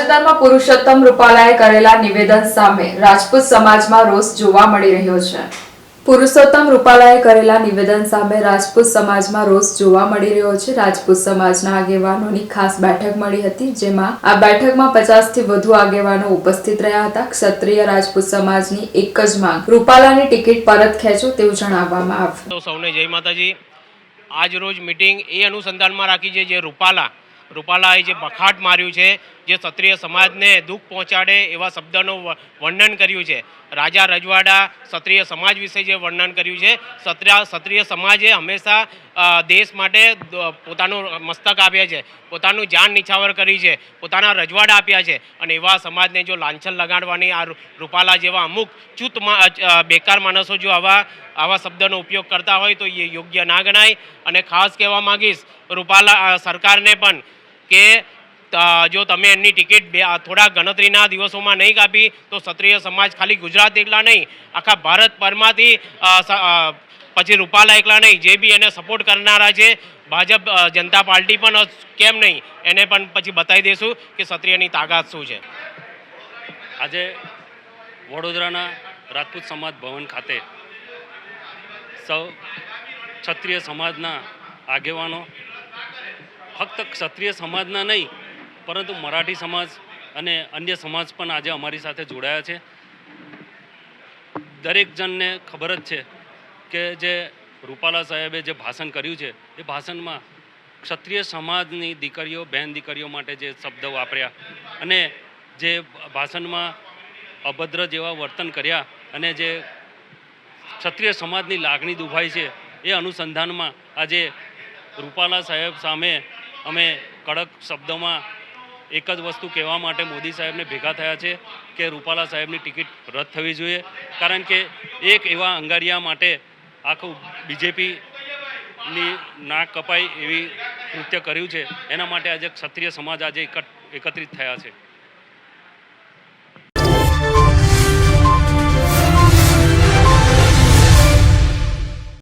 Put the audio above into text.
તાજેતરમાં પુરુષોત્તમ રૂપાલાએ કરેલા નિવેદન સામે રાજપૂત સમાજમાં રોષ જોવા મળી રહ્યો છે। પુરુષોત્તમ રૂપાલાએ કરેલા નિવેદન સામે રાજપૂત સમાજમાં રોષ જોવા મળી રહ્યો છે। રાજપૂત સમાજના આગેવાનોની ખાસ બેઠક મળી હતી, જેમાં આ બેઠકમાં 50થી વધુ આગેવાનો ઉપસ્થિત રહ્યા હતા। ક્ષત્રિય રાજપૂત સમાજની એક જ માંગ રૂપાલાની ટિકિટ પરત ખેંચો તેવું જણાવવામાં આવ્યું। તો સૌને જય માતાજી। આજ રોજ મીટિંગ એ અનુસંધાનમાં રાખી છે જે રૂપાલાએ જે બખાટ માર્યું છે, જે ક્ષત્રિય સમાજને દુઃખ પહોંચાડે એવા શબ્દનું વર્ણન કર્યું છે, રાજા રજવાડા ક્ષત્રિય સમાજ વિશે જે વર્ણન કર્યું છે, ક્ષત્રિય સમાજે હંમેશા દેશ માટે પોતાનું મસ્તક આપ્યા છે, પોતાનું જાન નિછાવર કરી છે, પોતાના રજવાડા આપ્યા છે, અને એવા સમાજને જો લાંછન લગાડવાની આ રૂપાલા જેવા અમુક ચૂત બેકાર માણસો જો આવા શબ્દનો ઉપયોગ કરતા હોય તો એ યોગ્ય ના ગણાય। અને ખાસ કહેવા માંગીશ રૂપાલા સરકારને પણ કે જો તમે એમની ટિકિટ થોડા ગણતરીના દિવસોમાં નહીં કાપી તો ક્ષત્રિય સમાજ ખાલી ગુજરાત એકલા નહીં, આખા ભારત પરમાંથી પછી રૂપાલા એકલા નહીં, જે બી એને સપોર્ટ કરનારા છે ભાજપ જનતા પાર્ટી પણ કેમ નહીં, એને પણ પછી બતાવી દઈશું કે ક્ષત્રિયની તાકાત શું છે। આજે વડોદરાના રાજપૂત સમાજ ભવન ખાતે સૌ ક્ષત્રિય સમાજના આગેવાનો, ફક્ત ક્ષત્રિય સમાજના નહીં પરંતુ મરાઠી સમાજ અને અન્ય સમાજ પણ આજે અમારી સાથે જોડાયા છે। દરેક જણને ખબર જ છે કે જે રૂપાલા સાહેબે જે ભાષણ કર્યું છે એ ભાષણમાં ક્ષત્રિય સમાજની દીકરીઓ, બહેન દીકરીઓ માટે જે શબ્દ વાપર્યા અને જે ભાષણમાં અભદ્ર જેવા વર્તન કર્યા અને જે ક્ષત્રિય સમાજની લાગણી દુભાઈ છે, એ અનુસંધાનમાં આજે રૂપાલા સાહેબ સામે અમે કડક શબ્દોમાં એક જ વસ્તુ કહેવા માટે મોદી સાહેબને ભેગા થયા છે કે રૂપાલા સાહેબની ટિકિટ રદ થવી જોઈએ, કારણ કે એક એવા અંગારિયા માટે આખું બીજેપીની નાક કપાય એવી કૃત્ય કર્યું છે। એના માટે આજે ક્ષત્રિય સમાજ આજે એકત્રિત થયા છે।